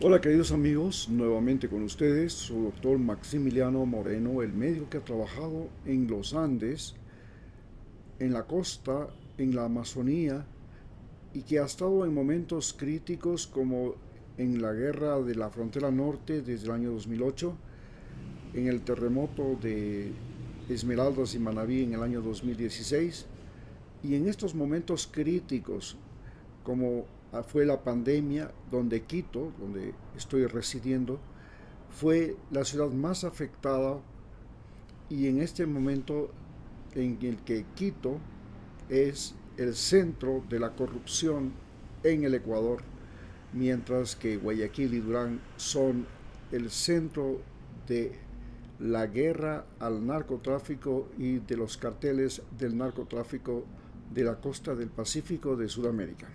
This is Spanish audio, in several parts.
Hola queridos amigos, nuevamente con ustedes, su doctor Maximiliano Moreno, el médico que ha trabajado en los Andes, en la costa, en la Amazonía y que ha estado en momentos críticos como en la guerra de la frontera norte desde el año 2008, en el terremoto de Esmeraldas y Manabí en el año 2016 y en estos momentos críticos como fue la pandemia, donde Quito, donde estoy residiendo, fue la ciudad más afectada y en este momento en el que Quito es el centro de la corrupción en el Ecuador, mientras que Guayaquil y Durán son el centro de la guerra al narcotráfico y de los carteles del narcotráfico de la costa del Pacífico de Sudamérica.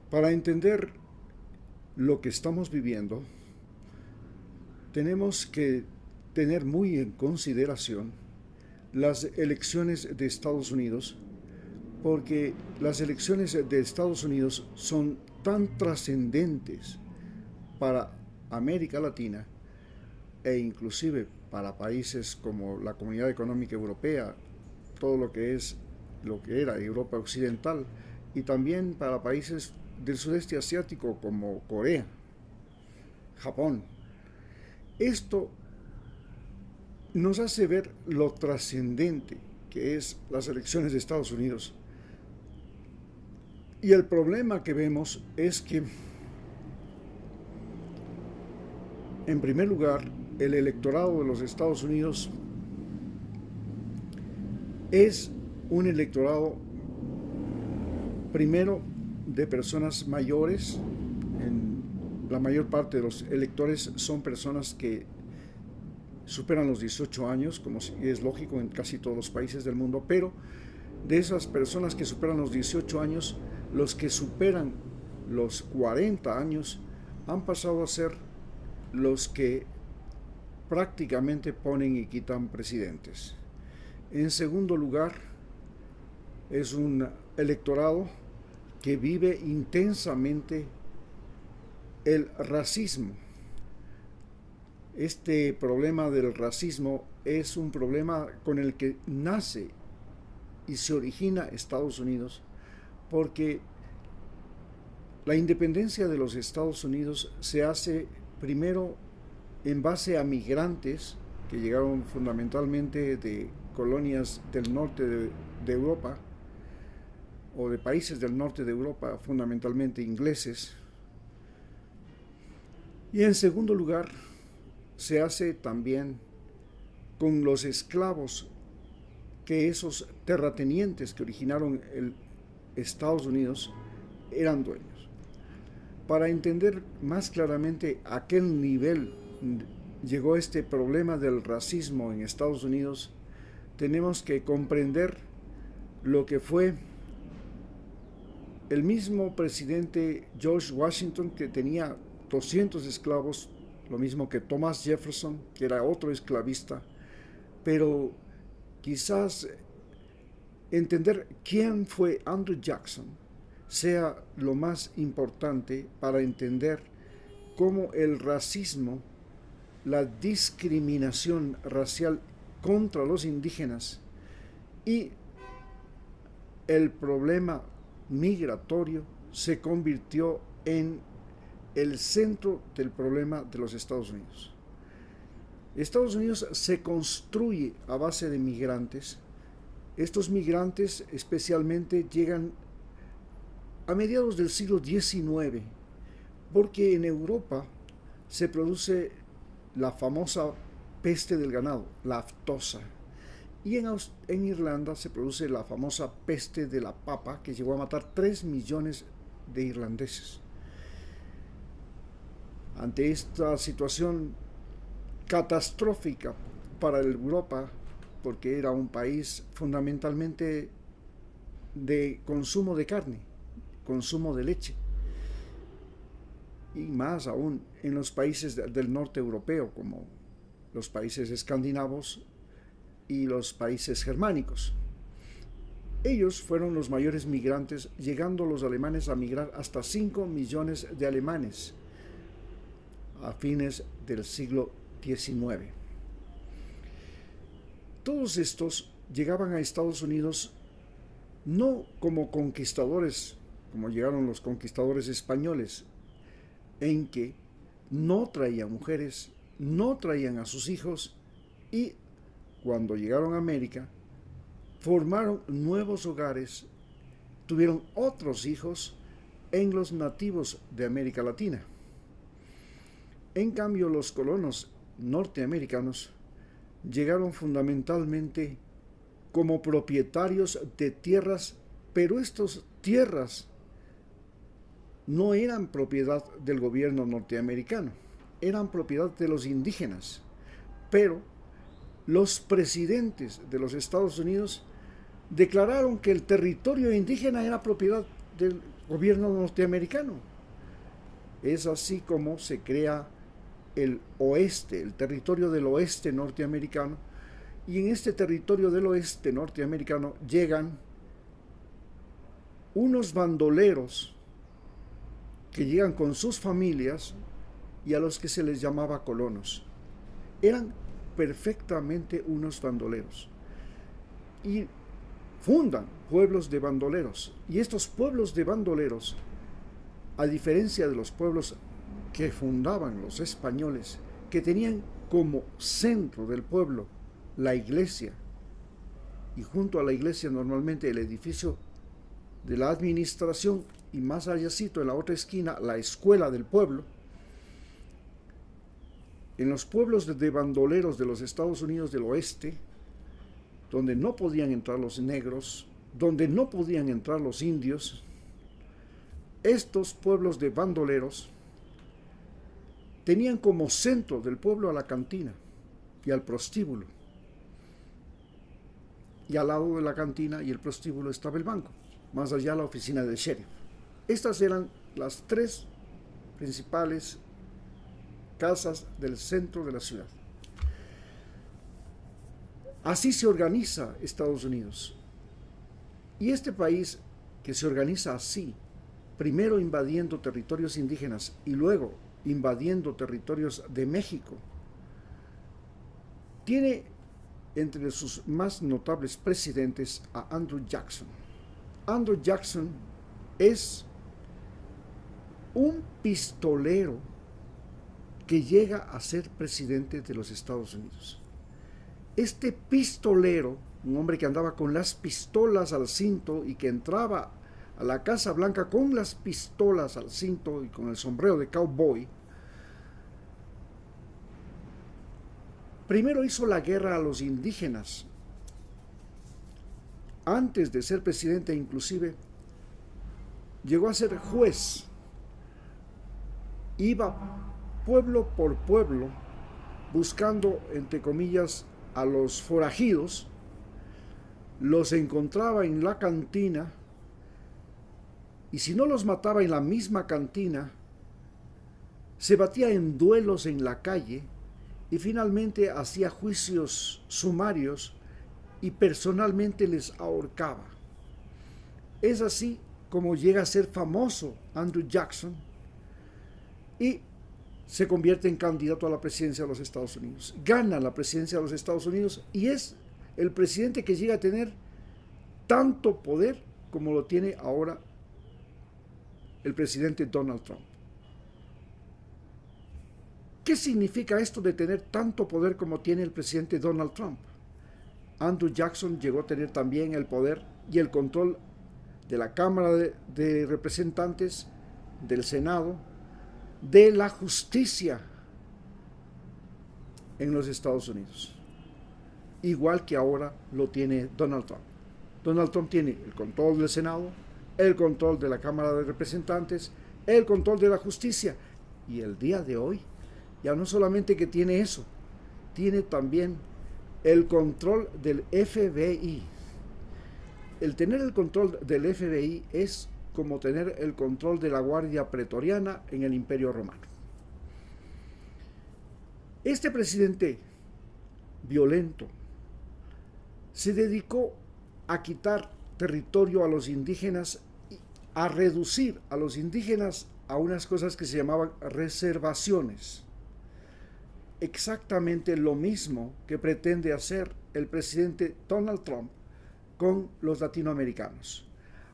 Para entender lo que estamos viviendo, tenemos que tener muy en consideración las elecciones de Estados Unidos, porque las elecciones de Estados Unidos son tan trascendentes para América Latina e inclusive para países como la Comunidad Económica Europea, todo lo que era Europa Occidental, y también para países del sudeste asiático como Corea, Japón. Esto nos hace ver lo trascendente que es las elecciones de Estados Unidos. Y el problema que vemos es que, en primer lugar, el electorado de los Estados Unidos es un electorado, primero, de personas mayores. La mayor parte de los electores son personas que superan los 18 años, como es lógico en casi todos los países del mundo, pero de esas personas que superan los 18 años, los que superan los 40 años han pasado a ser los que prácticamente ponen y quitan presidentes. En segundo lugar, es un electorado que vive intensamente el racismo. Este problema del racismo es un problema con el que nace y se origina Estados Unidos, porque la independencia de los Estados Unidos se hace primero en base a migrantes que llegaron fundamentalmente de colonias del norte de Europa, o de países del norte de Europa, fundamentalmente ingleses. Y en segundo lugar, se hace también con los esclavos que esos terratenientes que originaron el Estados Unidos eran dueños. Para entender más claramente a qué nivel llegó este problema del racismo en Estados Unidos, tenemos que comprender lo que fue el mismo presidente George Washington, que tenía 200 esclavos, lo mismo que Thomas Jefferson, que era otro esclavista, pero quizás entender quién fue Andrew Jackson sea lo más importante para entender cómo el racismo, la discriminación racial contra los indígenas y el problema migratorio se convirtió en el centro del problema de los Estados Unidos. Estados Unidos se construye a base de migrantes. Estos migrantes especialmente llegan a mediados del siglo XIX, porque en Europa se produce la famosa peste del ganado, la aftosa, y en Irlanda se produce la famosa peste de la papa, que llegó a matar 3 millones de irlandeses. Ante esta situación catastrófica para Europa, porque era un país fundamentalmente de consumo de carne, consumo de leche, y más aún en los países del norte europeo, como los países escandinavos y los países germánicos. Ellos fueron los mayores migrantes, llegando los alemanes a migrar hasta 5 millones de alemanes a fines del siglo XIX. Todos estos llegaban a Estados Unidos no como conquistadores, como llegaron los conquistadores españoles, en que no traían mujeres, no traían a sus hijos, y cuando llegaron a América formaron nuevos hogares, tuvieron otros hijos en los nativos de América Latina. En cambio, los colonos norteamericanos llegaron fundamentalmente como propietarios de tierras, pero estas tierras no eran propiedad del gobierno norteamericano, eran propiedad de los indígenas. Pero los presidentes de los Estados Unidos declararon que el territorio indígena era propiedad del gobierno norteamericano. Es así como se crea el oeste, el territorio del oeste norteamericano, y en este territorio del oeste norteamericano llegan unos bandoleros que llegan con sus familias y a los que se les llamaba colonos. Eran perfectamente unos bandoleros y fundan pueblos de bandoleros. Y estos pueblos de bandoleros, a diferencia de los pueblos que fundaban los españoles, que tenían como centro del pueblo la iglesia, y junto a la iglesia normalmente el edificio de la administración, y más allácito en la otra esquina la escuela del pueblo. En los pueblos de bandoleros de los Estados Unidos del oeste, donde no podían entrar los negros, donde no podían entrar los indios, estos pueblos de bandoleros tenían como centro del pueblo a la cantina y al prostíbulo. Y al lado de la cantina y el prostíbulo estaba el banco, más allá la oficina del sheriff. Estas eran las tres principales casas del centro de la ciudad. Así se organiza Estados Unidos. Y este país que se organiza así, primero invadiendo territorios indígenas y luego invadiendo territorios de México, tiene entre sus más notables presidentes a Andrew Jackson. Andrew Jackson es un pistolero que llega a ser presidente de los Estados Unidos. Este pistolero, un hombre que andaba con las pistolas al cinto y que entraba a la Casa Blanca con las pistolas al cinto y con el sombrero de cowboy, primero hizo la guerra a los indígenas. Antes de ser presidente, inclusive, llegó a ser juez. Iba pueblo por pueblo buscando, entre comillas, a los forajidos, los encontraba en la cantina, y si no los mataba en la misma cantina, se batía en duelos en la calle y finalmente hacía juicios sumarios y personalmente les ahorcaba. Es así como llega a ser famoso Andrew Jackson y se convierte en candidato a la presidencia de los Estados Unidos. Gana la presidencia de los Estados Unidos y es el presidente que llega a tener tanto poder como lo tiene ahora el presidente Donald Trump. ¿Qué significa esto de tener tanto poder como tiene el presidente Donald Trump? Andrew Jackson llegó a tener también el poder y el control de la Cámara de Representantes, del Senado, de la justicia en los Estados Unidos, igual que ahora lo tiene Donald Trump. Donald Trump tiene el control del Senado, el control de la Cámara de Representantes, el control de la justicia, y el día de hoy ya no solamente que tiene eso, tiene también el control del FBI. El tener el control del FBI es como tener el control de la Guardia Pretoriana en el Imperio Romano. Este presidente violento se dedicó a quitar territorio a los indígenas, a reducir a los indígenas a unas cosas que se llamaban reservaciones. Exactamente lo mismo que pretende hacer el presidente Donald Trump con los latinoamericanos.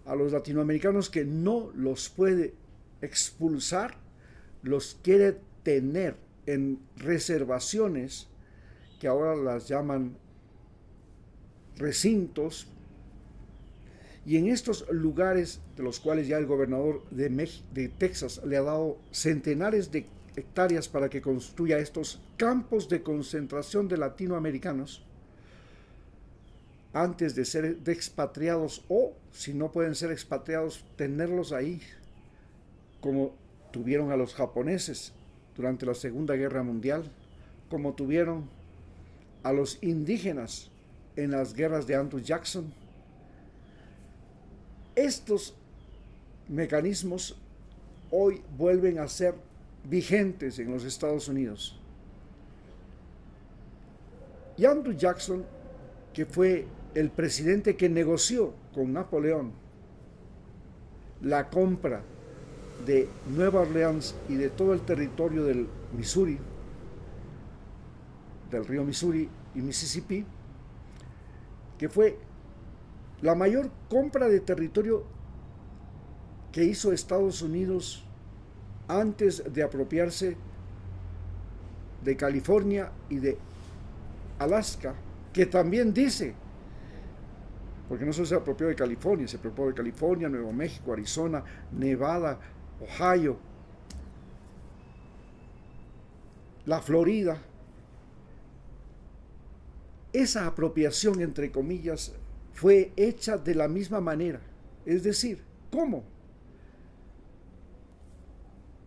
A los latinoamericanos que no los puede expulsar, los quiere tener en reservaciones, que ahora las llaman recintos, y en estos lugares, de los cuales ya el gobernador de Texas le ha dado centenares de hectáreas para que construya estos campos de concentración de latinoamericanos, antes de ser expatriados, o si no pueden ser expatriados, tenerlos ahí, como tuvieron a los japoneses durante la Segunda Guerra Mundial, como tuvieron a los indígenas en las guerras de Andrew Jackson. Estos mecanismos hoy vuelven a ser vigentes en los Estados Unidos. Y Andrew Jackson, que fue el presidente que negoció con Napoleón la compra de Nueva Orleans y de todo el territorio del Missouri, del río Missouri y Mississippi, que fue la mayor compra de territorio que hizo Estados Unidos antes de apropiarse de California y de Alaska, que también dice, porque no solo se apropió de California, se apropió de California, Nuevo México, Arizona, Nevada, Ohio, la Florida. Esa apropiación, entre comillas, fue hecha de la misma manera. Es decir, ¿cómo?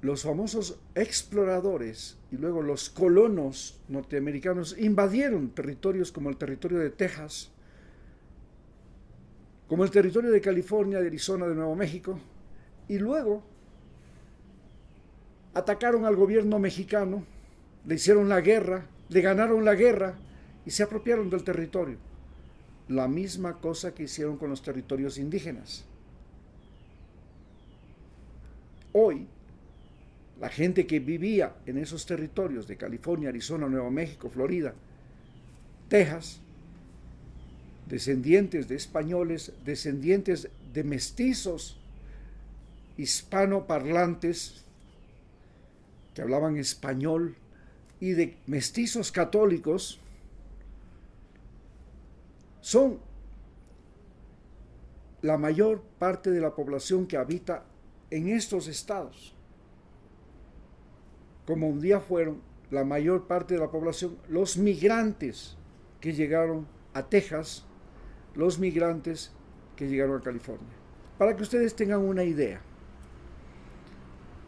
Los famosos exploradores y luego los colonos norteamericanos invadieron territorios como el territorio de Texas, como el territorio de California, de Arizona, de Nuevo México, y luego atacaron al gobierno mexicano, le hicieron la guerra, le ganaron la guerra y se apropiaron del territorio. La misma cosa que hicieron con los territorios indígenas. Hoy, la gente que vivía en esos territorios de California, Arizona, Nuevo México, Florida, Texas, descendientes de españoles, descendientes de mestizos hispanoparlantes que hablaban español y de mestizos católicos, son la mayor parte de la población que habita en estos estados. Como un día fueron la mayor parte de la población los migrantes que llegaron a Texas, los migrantes que llegaron a California. Para que ustedes tengan una idea,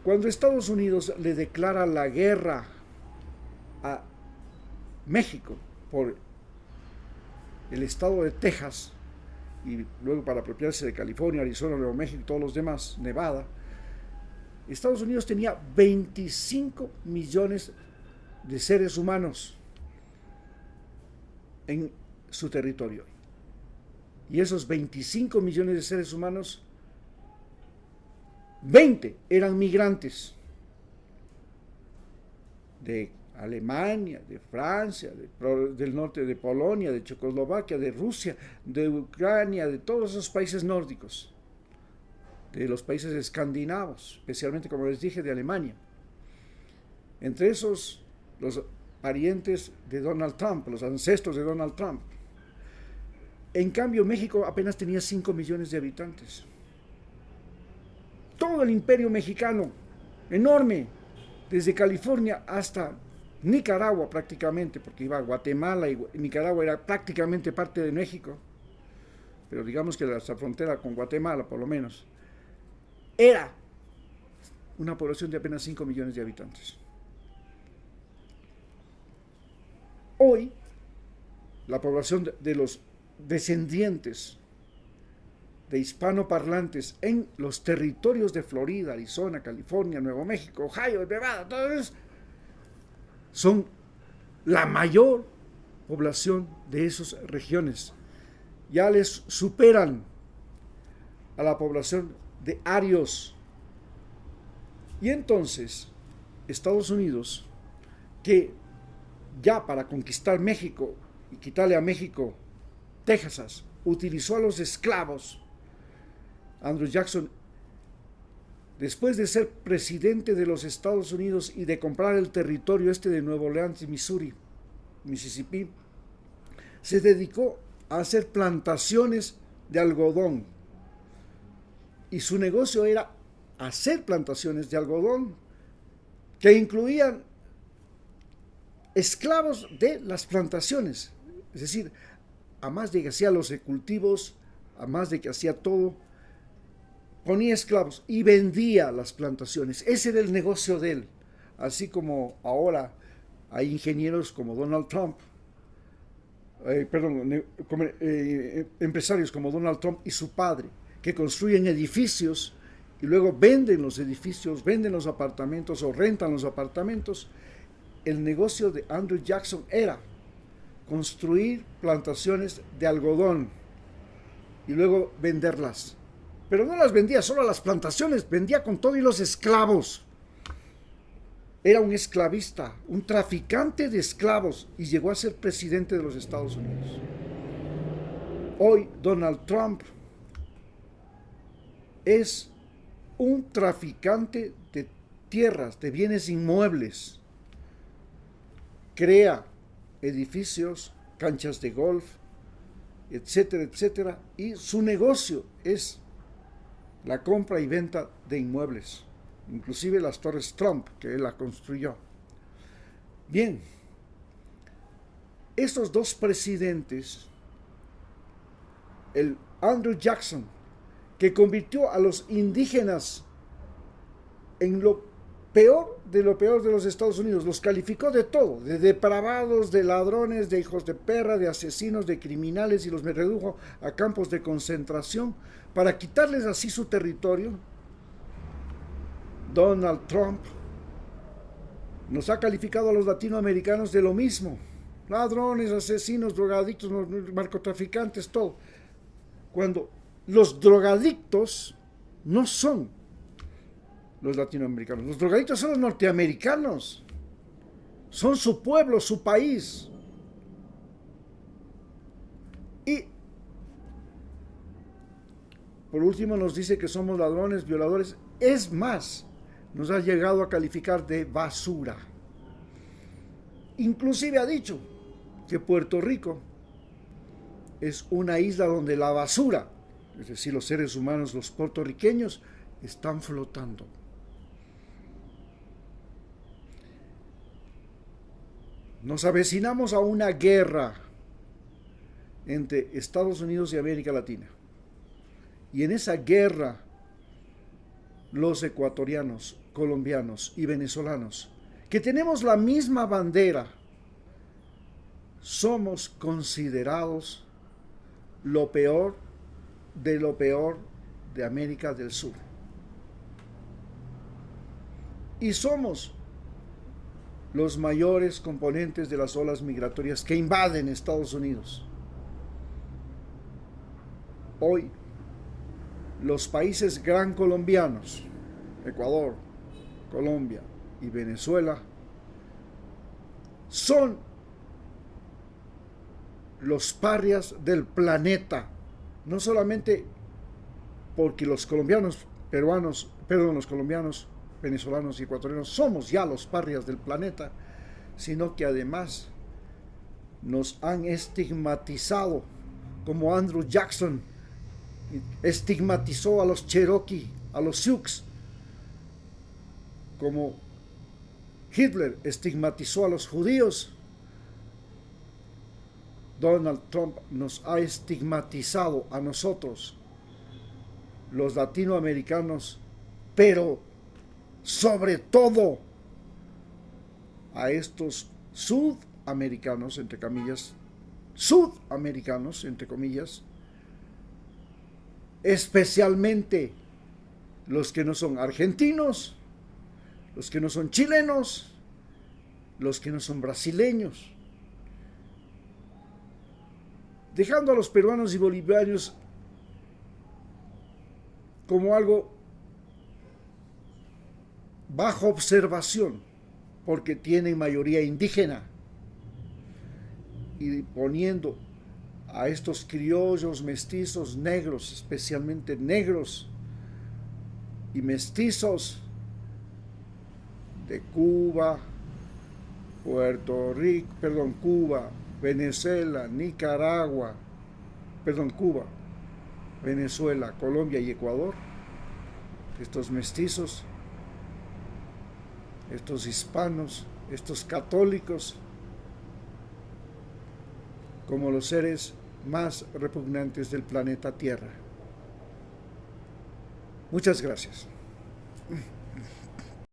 cuando Estados Unidos le declara la guerra a México por el estado de Texas y luego para apropiarse de California, Arizona, Nuevo México y todos los demás, Nevada, Estados Unidos tenía 25 millones de seres humanos en su territorio. Y esos 25 millones de seres humanos, 20 eran migrantes de Alemania, de Francia, del norte de Polonia, de Checoslovaquia, de Rusia, de Ucrania, de todos esos países nórdicos, de los países escandinavos, especialmente, como les dije, de Alemania. Entre esos, los parientes de Donald Trump, los ancestros de Donald Trump. En cambio, México apenas tenía 5 millones de habitantes. Todo el imperio mexicano, enorme, desde California hasta Nicaragua prácticamente, porque iba a Guatemala y Nicaragua era prácticamente parte de México, pero digamos que la frontera con Guatemala por lo menos, era una población de apenas 5 millones de habitantes. Hoy, la población de los descendientes de hispanoparlantes en los territorios de Florida, Arizona, California, Nuevo México, Ohio, Nevada, todos son la mayor población de esas regiones. Ya les superan a la población de arios. Y entonces, Estados Unidos, que ya para conquistar México y quitarle a México Texas, utilizó a los esclavos, Andrew Jackson, después de ser presidente de los Estados Unidos y de comprar el territorio de Nueva Orleans y Missouri, Mississippi, se dedicó a hacer plantaciones de algodón. Y su negocio era hacer plantaciones de algodón que incluían esclavos de las plantaciones. Es decir, a más de que hacía los cultivos, a más de que hacía todo, ponía esclavos y vendía las plantaciones. Ese era el negocio de él. Así como ahora hay ingenieros como Donald Trump, empresarios como Donald Trump y su padre, que construyen edificios y luego venden los edificios, venden los apartamentos o rentan los apartamentos. El negocio de Andrew Jackson era construir plantaciones de algodón y luego venderlas. Pero no las vendía solo a las plantaciones, vendía con todo y los esclavos. Era un esclavista, un traficante de esclavos y llegó a ser presidente de los Estados Unidos. Hoy Donald Trump es un traficante de tierras, de bienes inmuebles. Crea edificios, canchas de golf, etcétera, etcétera, y su negocio es la compra y venta de inmuebles, inclusive las Torres Trump, que él la construyó. Bien, estos dos presidentes, el Andrew Jackson, que convirtió a los indígenas en lo peor de los Estados Unidos, los calificó de todo, de depravados, de ladrones, de hijos de perra, de asesinos, de criminales, y los redujo a campos de concentración para quitarles así su territorio. Donald Trump nos ha calificado a los latinoamericanos de lo mismo: ladrones, asesinos, drogadictos, narcotraficantes, todo. Cuando los drogadictos no son los latinoamericanos, los drogadictos son los norteamericanos, son su pueblo, su país. Y por último nos dice que somos ladrones, violadores. Es más, nos ha llegado a calificar de basura. Inclusive ha dicho que Puerto Rico es una isla donde la basura, es decir, los seres humanos, los puertorriqueños, están flotando. Nos avecinamos a una guerra entre Estados Unidos y América Latina. Y en esa guerra, los ecuatorianos, colombianos y venezolanos, que tenemos la misma bandera, somos considerados lo peor de América del Sur. Y somos los mayores componentes de las olas migratorias que invaden Estados Unidos. Hoy, los países gran colombianos, Ecuador, Colombia y Venezuela, son los parias del planeta, no solamente porque los colombianos, venezolanos y ecuatorianos somos ya los parias del planeta, sino que además nos han estigmatizado, como Andrew Jackson estigmatizó a los Cherokee, a los Sioux, como Hitler estigmatizó a los judíos. Donald Trump nos ha estigmatizado a nosotros, los latinoamericanos, pero sobre todo a estos sudamericanos, entre comillas, especialmente los que no son argentinos, los que no son chilenos, los que no son brasileños, dejando a los peruanos y bolivianos como algo bajo observación, porque tienen mayoría indígena, y poniendo a estos criollos mestizos negros, especialmente negros y mestizos de Cuba, Cuba, Venezuela, Nicaragua, Cuba, Venezuela, Colombia y Ecuador, estos mestizos, estos hispanos, estos católicos, como los seres más repugnantes del planeta Tierra. Muchas gracias.